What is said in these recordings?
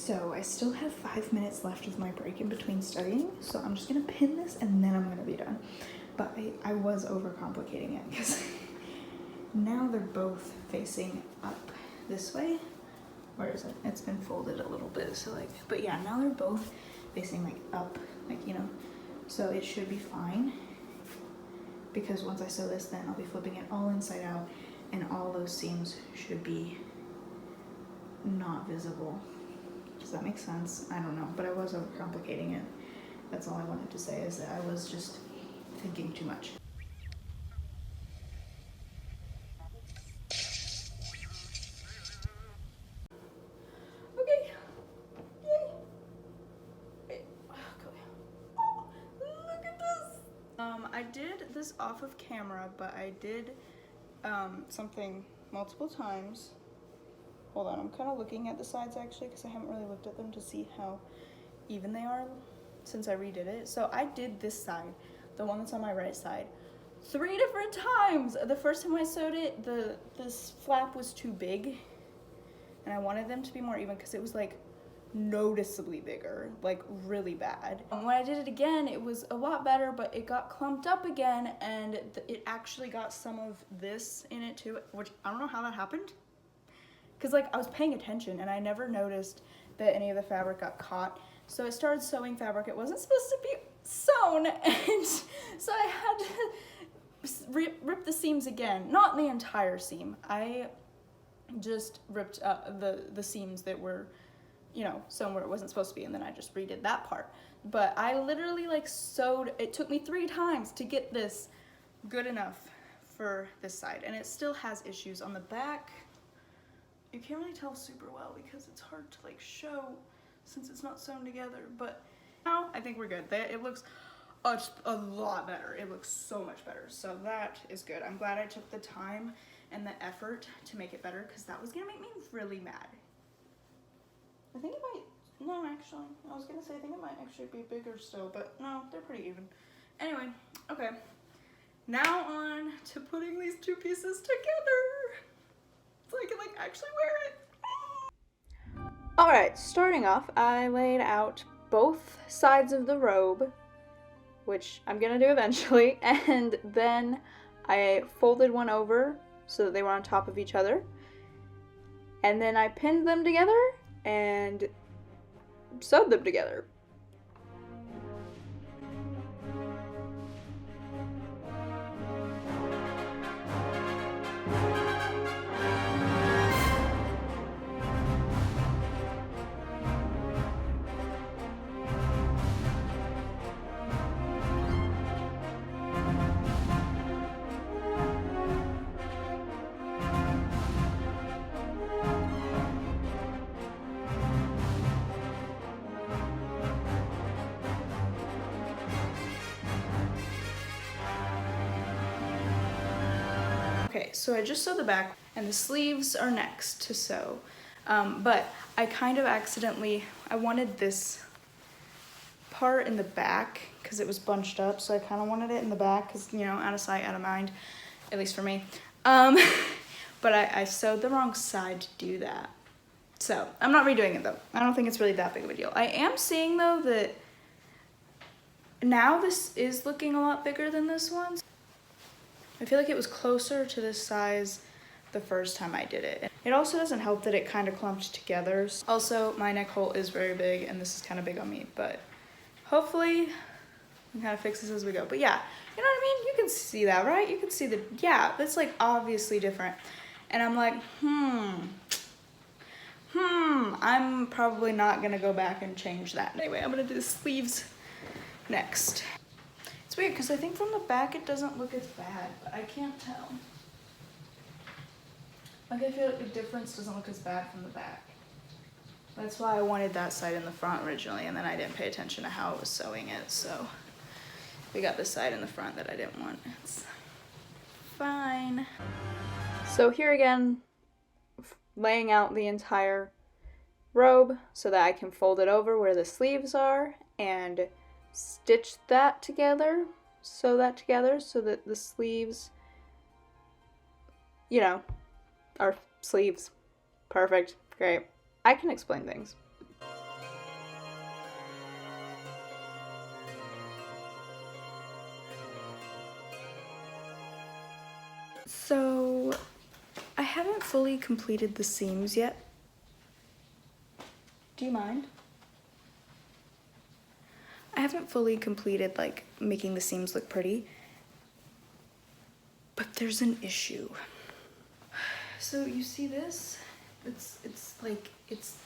So I still have 5 minutes left of my break in between studying, so I'm just gonna pin this and then I'm gonna be done. But I was overcomplicating it because now they're both facing up this way. Where is it? It's been folded a little bit, so like, but yeah, now they're both facing like up, like, you know, so it should be fine. Because once I sew this, then I'll be flipping it all inside out and all those seams should be not visible. Does that make sense? I don't know, but I was overcomplicating it. That's all I wanted to say, is that I was just thinking too much. Okay. Yay. Wait. Oh, look at this. I did this off of camera, but I did something multiple times. Hold on, I'm kind of looking at the sides actually because I haven't really looked at them to see how even they are since I redid it. So I did this side, the one that's on my right side, 3 different times. The first time I sewed it, this flap was too big and I wanted them to be more even because it was like noticeably bigger, like really bad. And when I did it again, it was a lot better, but it got clumped up again and it actually got some of this in it too, which I don't know how that happened. Because like I was paying attention and I never noticed that any of the fabric got caught. So I started sewing fabric. It wasn't supposed to be sewn, and so I had to rip the seams again. Not the entire seam. I just ripped the seams that were, you know, sewn where it wasn't supposed to be, and then I just redid that part. But I literally like sewed, it took me 3 times to get this good enough for this side, and it still has issues on the back. You can't really tell super well because it's hard to like show since it's not sewn together, but now I think we're good. It looks a lot better. It looks so much better, so that is good. I'm glad I took the time and the effort to make it better because that was gonna make me really mad. I think it might, no actually, I was gonna say I think it might actually be bigger still, but no, they're pretty even. Anyway, okay, now on to putting these 2 pieces together so I can like actually wear it. Alright, starting off, I laid out both sides of the robe, which I'm gonna do eventually, and then I folded one over so that they were on top of each other, and then I pinned them together and sewed them together. Okay, so I just sewed the back and the sleeves are next to sew, but I kind of accidentally, I wanted this part in the back because it was bunched up, so I kind of wanted it in the back because, you know, out of sight, out of mind, at least for me. But I sewed the wrong side to do that. So I'm not redoing it though. I don't think it's really that big of a deal. I am seeing though that now this is looking a lot bigger than this one. I feel like it was closer to this size the first time I did it. It also doesn't help that it kind of clumped together. Also, my neck hole is very big and this is kind of big on me, but hopefully we can kind of fix this as we go. But yeah, you know what I mean? You can see that, right? You can see that, yeah, that's like obviously different. And I'm like, I'm probably not gonna go back and change that. Anyway, I'm gonna do the sleeves next. It's weird because I think from the back it doesn't look as bad, but I can't tell. Like I feel like the difference doesn't look as bad from the back. That's why I wanted that side in the front originally, and then I didn't pay attention to how I was sewing it, so we got this side in the front that I didn't want. It's fine. So here again, laying out the entire robe so that I can fold it over where the sleeves are and stitch that together, sew that together so that the sleeves, you know, are sleeves. Perfect. Great. I can explain things. fully completed the seams yet. Do you mind? I haven't fully completed like making the seams look pretty, but there's an issue. So you see this? It's like, it's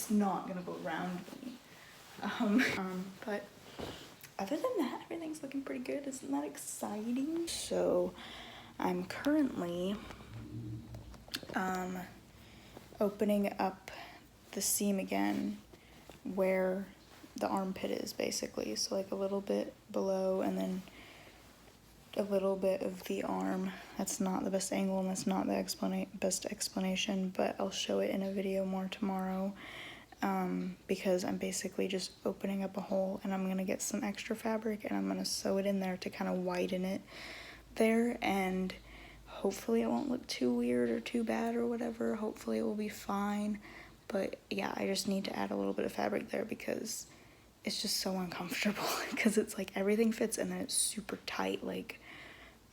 not gonna go around me. But other than that, everything's looking pretty good. Isn't that exciting? So I'm currently opening up the seam again where the armpit is, basically. So like a little bit below and then a little bit of the arm. That's not the best angle and that's not the best explanation, but I'll show it in a video more tomorrow, because I'm basically just opening up a hole and I'm gonna get some extra fabric and I'm gonna sew it in there to kind of widen it there, and hopefully it won't look too weird or too bad or whatever. Hopefully it will be fine. But yeah, I just need to add a little bit of fabric there because it's just so uncomfortable because it's like everything fits and then it's super tight like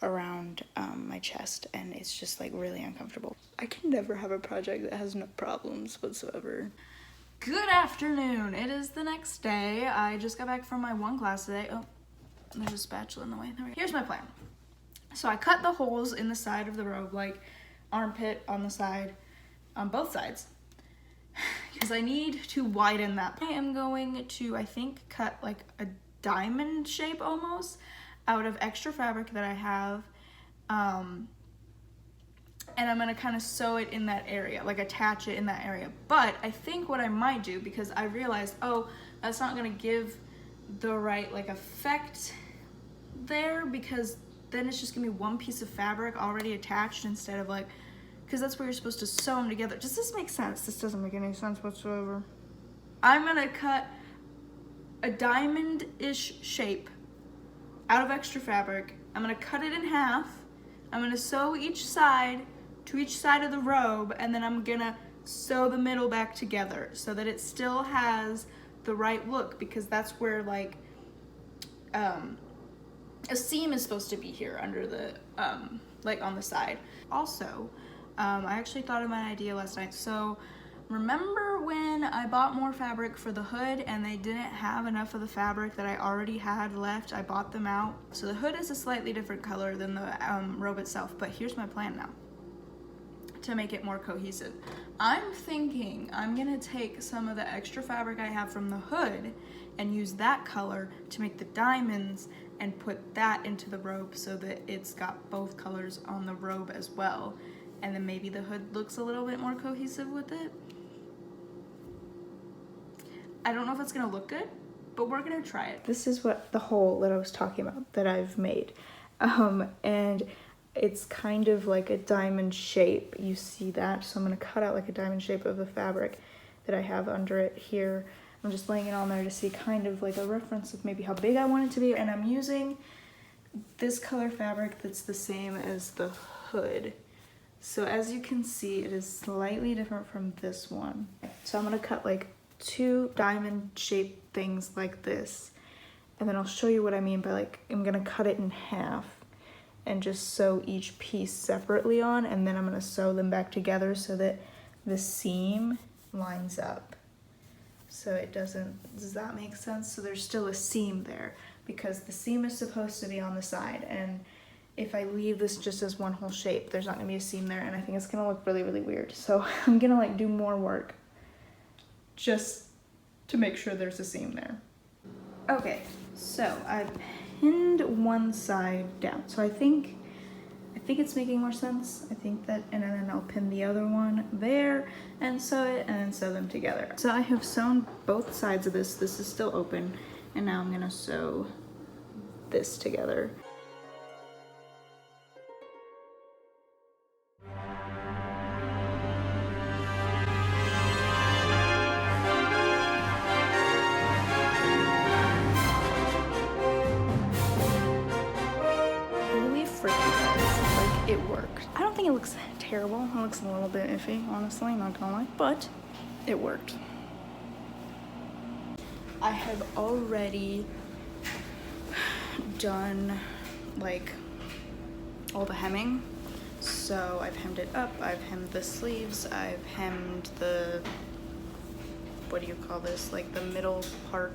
around my chest, and it's just like really uncomfortable. I can never have a project that has no problems whatsoever. Good afternoon. It is the next day. I just got back from my one class today. Oh, there's a spatula in the way. Here's my plan. So I cut the holes in the side of the robe, like armpit on the side, on both sides, because I need to widen that. I am going to, I think, cut like a diamond shape almost out of extra fabric that I have, and I'm gonna kind of sew it in that area, like attach it in that area. But I think what I might do, because I realized, oh, that's not gonna give the right like effect there, because then it's just gonna be one piece of fabric already attached instead of like, because that's where you're supposed to sew them together. Does this make sense? This doesn't make any sense whatsoever. I'm gonna cut a diamond-ish shape out of extra fabric. I'm gonna cut it in half. I'm gonna sew each side to each side of the robe, and then I'm gonna sew the middle back together so that it still has the right look, because that's where like a seam is supposed to be here under the like on the side. Also, I actually thought of my idea last night. So remember when I bought more fabric for the hood and they didn't have enough of the fabric that I already had left? I bought them out. So the hood is a slightly different color than the robe itself, but here's my plan now to make it more cohesive. I'm thinking I'm gonna take some of the extra fabric I have from the hood and use that color to make the diamonds and put that into the robe so that it's got both colors on the robe as well. And then maybe the hood looks a little bit more cohesive with it. I don't know if it's gonna look good, but we're gonna try it. This is what the hole that I was talking about that I've made. And it's kind of like a diamond shape. You see that? So I'm gonna cut out like a diamond shape of the fabric that I have under it here. I'm just laying it on there to see kind of like a reference of maybe how big I want it to be. And I'm using this color fabric that's the same as the hood. So as you can see, it is slightly different from this one. So I'm gonna cut like 2 diamond shaped things like this. And then I'll show you what I mean by like, I'm gonna cut it in half and just sew each piece separately on, and then I'm gonna sew them back together so that the seam lines up. So it doesn't, does that make sense? So there's still a seam there because the seam is supposed to be on the side, and if I leave this just as one whole shape, there's not gonna be a seam there, and I think it's gonna look really, really weird. So I'm gonna like do more work just to make sure there's a seam there. Okay, so I pinned one side down. So I think it's making more sense. I think that, and then I'll pin the other one there and sew it and then sew them together. So I have sewn both sides of this. This is still open, and now I'm gonna sew this together. It worked. I don't think it looks terrible. It looks a little bit iffy, honestly, not gonna lie, but it worked. I have already done like all the hemming, so So I've hemmed it up, I've hemmed the sleeves, I've hemmed the, what do you call this, like the middle part.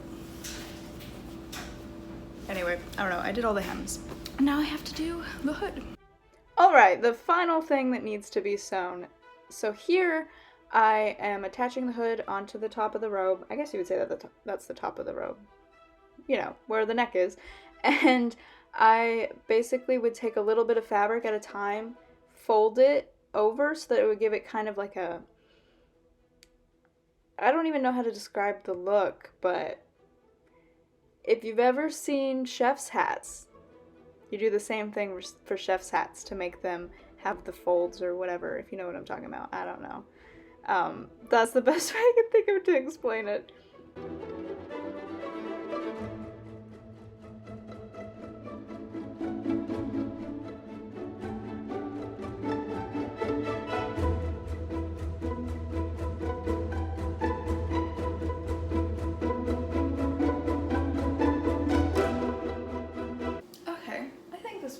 Anyway, I don't know, I did all the hems. Now I have to do the hood. All right, the final thing that needs to be sewn. So here I am attaching the hood onto the top of the robe. I guess you would say that that's the top of the robe. You know, where the neck is. And I basically would take a little bit of fabric at a time, fold it over so that it would give it kind of like a, I don't even know how to describe the look, but if you've ever seen chef's hats, you do the same thing for chef's hats to make them have the folds or whatever, if you know what I'm talking about. I don't know. That's the best way I can think of to explain it.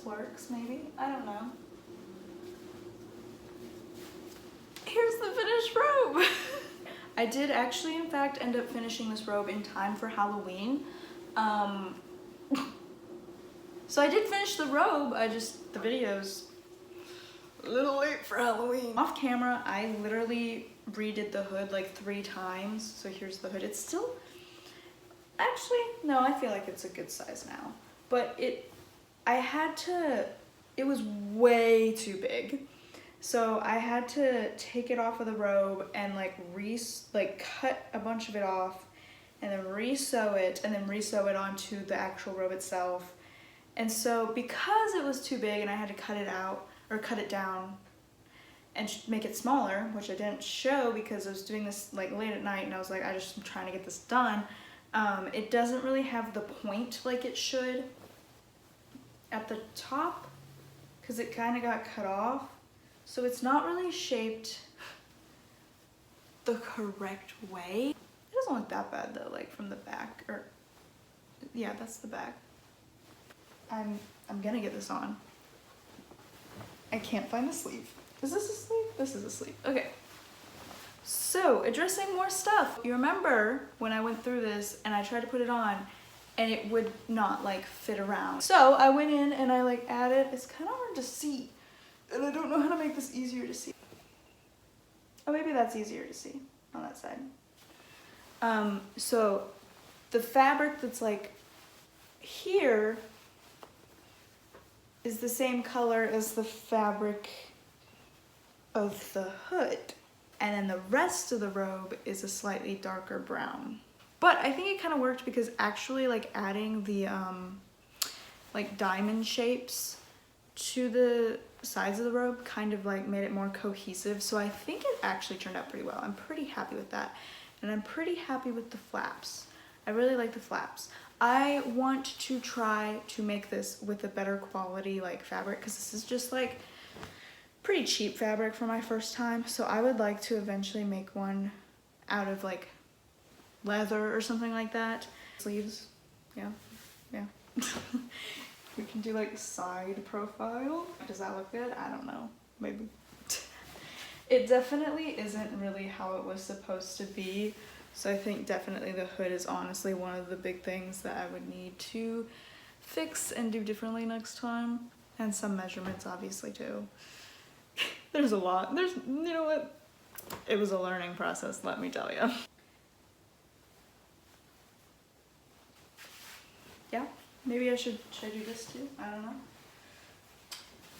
Works, maybe. I don't know. Here's the finished robe. I did actually, in fact, end up finishing this robe in time for Halloween. So I did finish the robe, the video's a little late for Halloween. Off camera, I literally redid the hood like 3 times. So here's the hood. It's still, actually, no, I feel like it's a good size now. But it was way too big. So I had to take it off of the robe and cut a bunch of it off and then re-sew it and then re-sew it onto the actual robe itself. And so because it was too big and I had to cut it out or cut it down and make it smaller, which I didn't show because I was doing this like late at night and I was like, I just am trying to get this done. It doesn't really have the point like it should at the top because it kind of got cut off, so it's not really shaped the correct way. It doesn't look that bad though, like from the back, or yeah, that's the back. I'm gonna get this on. I can't find the sleeve. Is this a sleeve? This is a sleeve. Okay. So, addressing more stuff. You remember when I went through this and I tried to put it on and it would not like fit around. So I went in and I like added, it's kind of hard to see and I don't know how to make this easier to see. Oh, maybe that's easier to see on that side. So the fabric that's like here is the same color as the fabric of the hood. And then the rest of the robe is a slightly darker brown. But I think it kind of worked because actually like adding the like diamond shapes to the sides of the robe kind of like made it more cohesive. So I think it actually turned out pretty well. I'm pretty happy with that. And I'm pretty happy with the flaps. I really like the flaps. I want to try to make this with a better quality like fabric because this is just like pretty cheap fabric for my first time. So I would like to eventually make one out of like leather or something like that. Sleeves, yeah. We can do like side profile. Does that look good? I don't know, maybe. It definitely isn't really how it was supposed to be. So I think definitely the hood is honestly one of the big things that I would need to fix and do differently next time. And some measurements obviously too. There's a lot. You know what? It was a learning process, let me tell you. Yeah, maybe I should do this too? I don't know.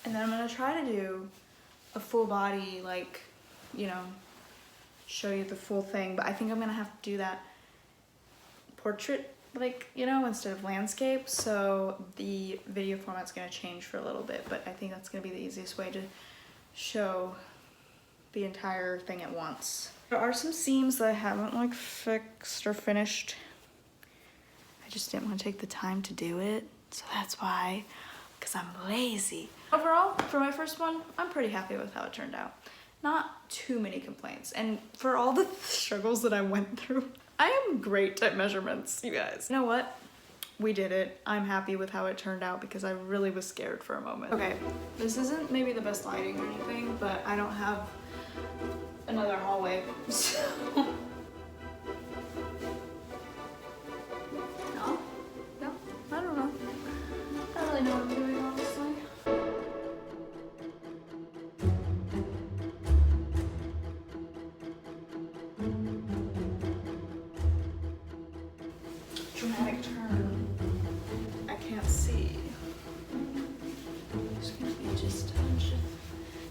And then I'm gonna try to do a full body, like, you know, show you the full thing, but I think I'm gonna have to do that portrait, like, you know, instead of landscape, so the video format's gonna change for a little bit, but I think that's gonna be the easiest way to show the entire thing at once. There are some seams that I haven't like fixed or finished. I just didn't want to take the time to do it, so that's why, because I'm lazy. Overall, for my first one, I'm pretty happy with how it turned out. Not too many complaints, and for all the struggles that I went through, I am great at measurements, you guys. You know what? we did it. I'm happy with how it turned out because I really was scared for a moment. Okay, this isn't maybe the best lighting or anything, but I don't have another hallway, so. No? No? I don't know. I don't really know what I'm doing, honestly. Dramatic turn. I can't see. There's gonna be just a bunch of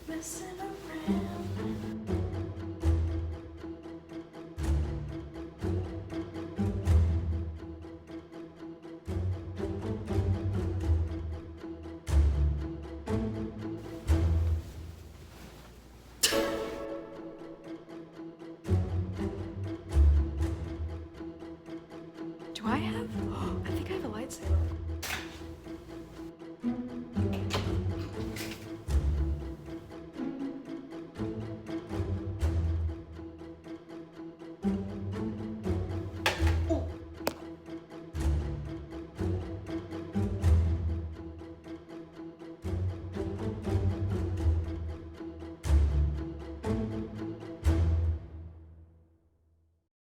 messing around. Do I have? I think I have a lightsaber.